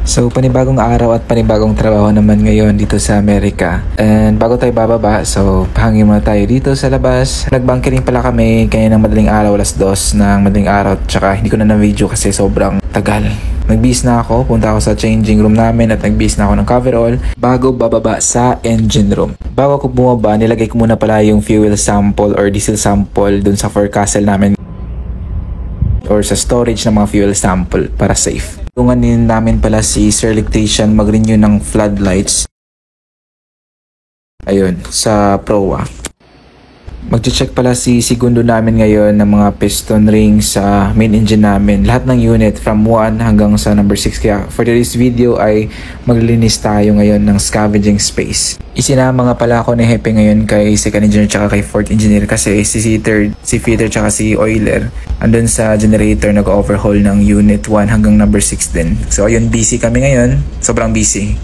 So panibagong araw at panibagong trabaho naman ngayon dito sa Amerika. And bago tayo bababa, so pahangin muna tayo dito sa labas. Nagbunkering pala kami kaya ng madaling araw, alas 2 ng madaling araw. Tsaka hindi ko na na-video kasi sobrang tagal. Nagbihis na ako, punta ako sa changing room namin at nagbihis na ako ng coverall bago bababa sa engine room. Bago ako bumaba, nilagay ko muna pala yung fuel sample or diesel sample dun sa forecastle namin or sa storage ng mga fuel sample para safe. Tulungan din namin pala si Sir Electrician mag-renew ng floodlights. Ayun, sa Proa. Mag-check pala si segundo namin ngayon ng mga piston rings sa main engine namin. Lahat ng unit from 1 hanggang sa number 6. Kaya for today's video ay maglilinis tayo ngayon ng scavenging space. Isinama nga pala ako ni Hepe ngayon kay second engineer tsaka kay fourth engineer kasi si fitter tsaka si oiler andun sa generator nag-overhaul ng unit 1 hanggang number 6 din. So ayun, busy kami ngayon. Sobrang busy.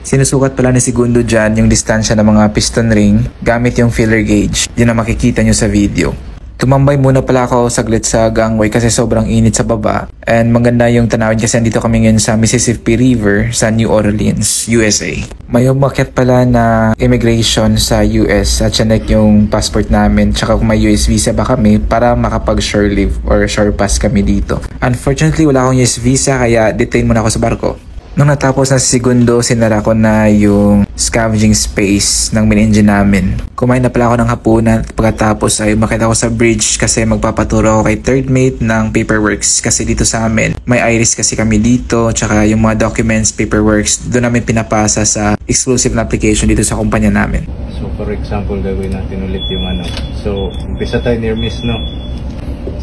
Sinusukat pala ni segundo dyan yung distansya ng mga piston ring gamit yung filler gauge. Yun ang makikita nyo sa video. Tumambay muna pala ako saglit sa gangway kasi sobrang init sa baba. And maganda yung tanawin kasi andito kami ngayon sa Mississippi River sa New Orleans, USA. May umakyat pala na immigration sa US at chinek yung passport namin tsaka kung may US visa ba kami para makapag shore leave or shore pass kami dito. Unfortunately wala akong US visa kaya detain muna ako sa barko. Nung natapos na si segundo, sinara ko na yung scavenging space ng main engine namin. Kumain na pala ako ng hapunan at pagkatapos ay makita ako sa bridge kasi magpapaturo ako kay third mate ng paperworks kasi dito sa amin. May iris kasi kami dito tsaka yung mga documents, paperworks, doon namin pinapasa sa exclusive na application dito sa kumpanya namin. So for example, gagawin natin ulit yung ano. So umpisa tayo near miss, no?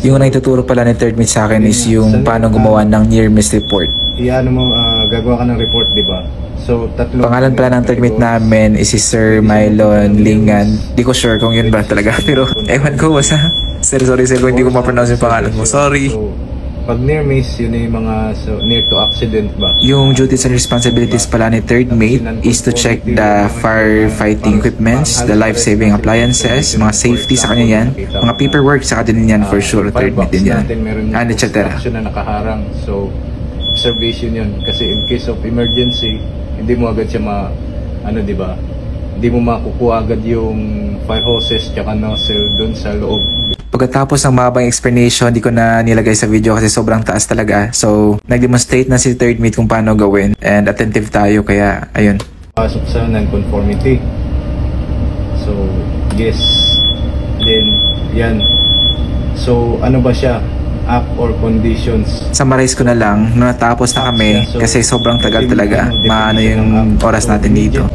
Yung naituturo pala ni third mate sa akin is yung paano gumawa ng near miss report. Iano mo, gagawa ka ng report, di ba? So, Pangalan pala ng third mate namin is si Sir Mylon Lingan. Di ko sure kung yun ba talaga. Pero, ewan ko, basta. Sorry, kung hindi ko ma-pronounce yung pangalan mo. Sorry. So, pag near miss, yun yung mga near to accident ba? Yung duties and responsibilities pala ni third mate is to check the firefighting equipments, the life-saving appliances, mga safety sa kanya yan, mga paperwork sa kanya din yan for sure, third mate din yan, and etc. Na nakaharang. So, observation yun kasi in case of emergency hindi mo agad siya di ba, hindi mo makukuha agad yung fire hoses tsaka nozzle dun sa loob. Pagkatapos ng mabang explanation, di ko na nilagay sa video kasi sobrang taas talaga. So nag-demonstrate na si third mate kung paano gawin and attentive tayo kaya ayun. Pasok sa non-conformity. So yes, then yan. So ano ba siya? Act or conditions. Summarize ko na lang, nung natapos na kami kasi sobrang tagal talaga, maano yung oras natin dito.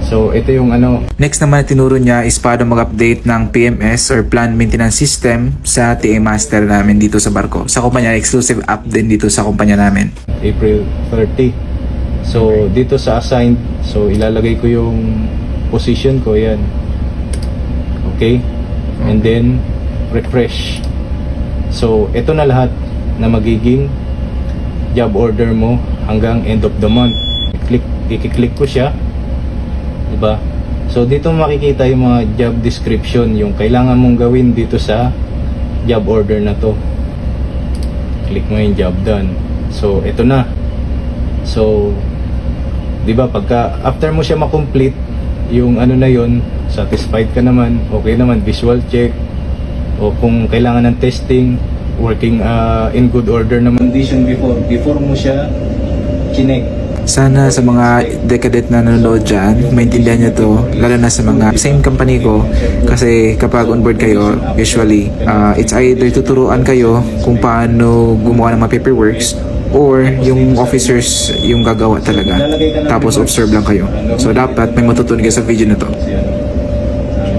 So ito yung ano. Next naman tinuro niya is paano mag-update ng PMS or Plant Maintenance System sa TA Master namin dito sa barko. Sa kumpanya, exclusive app din dito sa kumpanya namin. April 30. So dito sa assigned, so ilalagay ko yung position ko, yan. Okay? And then refresh. So, ito na lahat na magiging job order mo hanggang end of the month. I-click ko siya. Diba? So, dito makikita yung mga job description, yung kailangan mong gawin dito sa job order na to. Click mo yung job done. So, ito na. So, diba, pagka, after mo siya makomplete, yung ano na yun, satisfied ka naman, okay naman, visual check, o kung kailangan ng testing, working in good order naman. Condition before mo siya kinek. Sana sa mga decadent na nanonood dyan, maintindihan nyo to, lalo na sa mga same company ko, kasi kapag on board kayo, usually, it's either tuturuan kayo kung paano gumawa ng mga paperworks, or yung officers yung gagawa talaga, tapos observe lang kayo. So dapat may matutunan kayo sa video na to.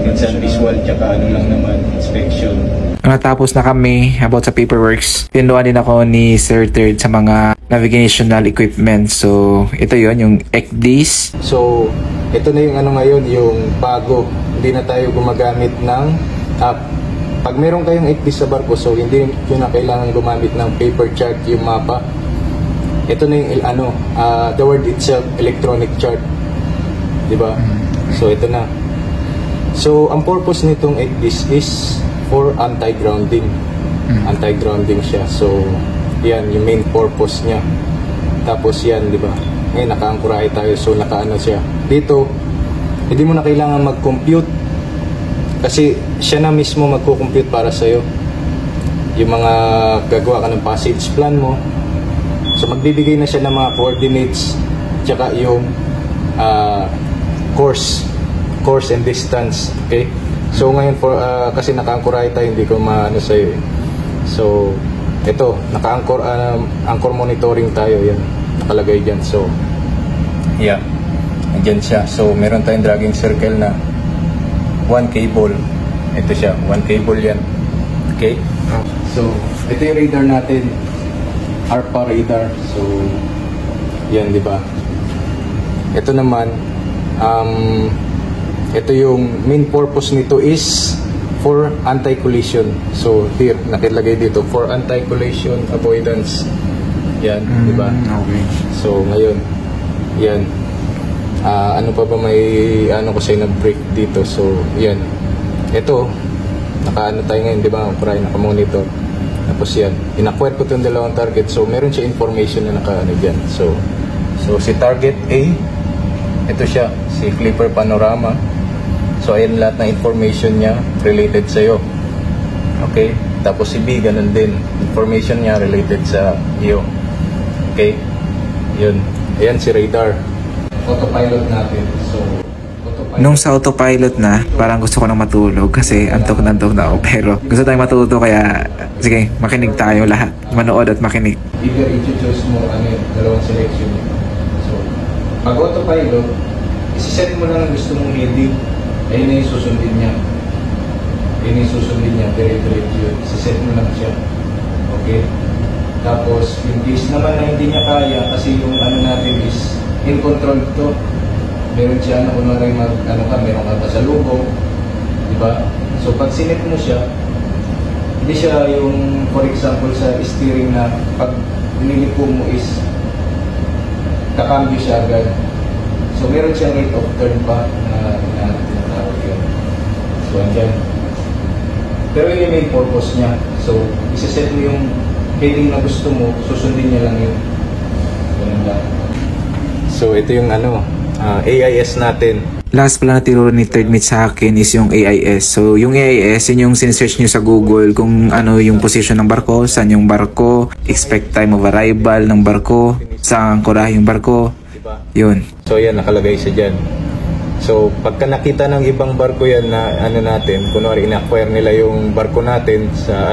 Minsan visual tsaka ano lang naman, inspection. Natapos na kami about sa paperworks, tinuruan din ako ni Sir Third sa mga navigational equipment. So ito yon yung ECDIS. So ito na yung ano ngayon, yung bago. Hindi na tayo gumagamit ng app. Pag meron kayong ECDIS sa barko, so hindi nyo na kailangan gumamit ng paper chart, yung mapa. Ito na yung ano, the word itself, electronic chart. Diba? So ito na. So, ang purpose nitong ECDIS is for anti-grounding. Anti-grounding siya. So, yan, yung main purpose niya. Tapos yan, di ba? Ngayon, naka-anchorahe tayo. So, naka-ano siya. Dito, hindi mo na kailangan mag-compute. Kasi siya na mismo magko-compute para sa'yo. Yung mga gagawa ka ng passage plan mo. So, magbibigay na siya ng mga coordinates. Tsaka yung course and distance. Okay? So, ngayon, kasi naka-anchorahe tayo, hindi ko maano sa'yo eh. So, ito, naka-anchor anchor monitoring tayo, yan, nakalagay dyan. So, yeah, andyan siya. So, meron tayong dragging circle na 1 cable. Ito siya, 1 cable yan. Okay? So, ito yung radar natin, ARPA radar. So, yan, di ba? Ito naman, ito yung main purpose nito is for anti-collision. So, here, nakilagay dito, for anti-collision avoidance. Yan, di ba? Okay. So, ngayon, yan. Ano pa ba may, ano ko sa'yo na break dito? So, yan. Ito, naka-ano tayo ngayon, di ba? Naka-monitor. Tapos yan, in-acquire ko itong dalawang target. So, meron siya information na naka-ano dyan. So, si target A, ito siya, si Clipper Panorama. So, ayan lahat ng information niya related sa'yo. Okay? Tapos si B, ganun din. Information niya related sa iyo. Okay? Yun. Ayan si radar. Autopilot natin. So, autopilot. Nung sa autopilot na, parang gusto ko nang matulog kasi antok na ako. Pero gusto tayong matuto kaya, sige, makinig tayo lahat. Manood at makinig. Either i-choose mo, dalawang selection. So, pag autopilot, isi-set mo lang ang gusto mong heading. Ayun na yung susundin niya. Ayun yung susundin niya. Dire-diretso yun. Isiset mo lang siya. Okay? Tapos, yung case naman na hindi niya kaya kasi yung ano natin is in control to. Meron siya na kunwari meron ka pasalubong. Diba? So, pag sinet mo siya, hindi siya yung, for example, sa steering na pag nilipo mo is kakambyo siya agad. So, meron siya rate of turn pa na tinatawag yun. So, andyan. Pero yun yung main purpose niya. So, isa-set mo yung heading na gusto mo, susundin niya lang yun. Ganun lang. So, ito yung AIS natin. Last pala na tinuro ni Third Meet sa akin is yung AIS. So, yung AIS, yun yung sinesearch nyo sa Google kung ano yung position ng barko, saan yung barko, expect time of arrival ng barko, saan anchorahe yung barko. Yun. So, yan, nakalagay siya dyan. So, pagka nakita ng ibang barko yan na natin, kunwari in-acquire nila yung barko natin sa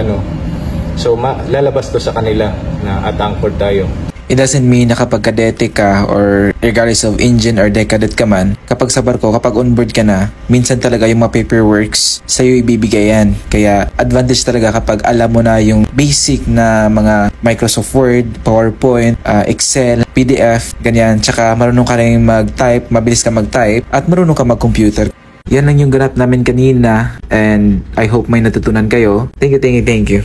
so lalabas to sa kanila na at anchored tayo. It doesn't mean na kapag kadete ka or regardless of engine or decadet ka man, kapag sa barko, kapag onboard ka na, minsan talaga yung mga paperworks sa'yo ibibigay yan. Kaya advantage talaga kapag alam mo na yung basic na mga Microsoft Word, PowerPoint, Excel, PDF, ganyan. Tsaka marunong ka rin mag-type, mabilis ka mag-type, at marunong ka mag-computer. Yan lang yung ganap namin kanina and I hope may natutunan kayo. Thank you.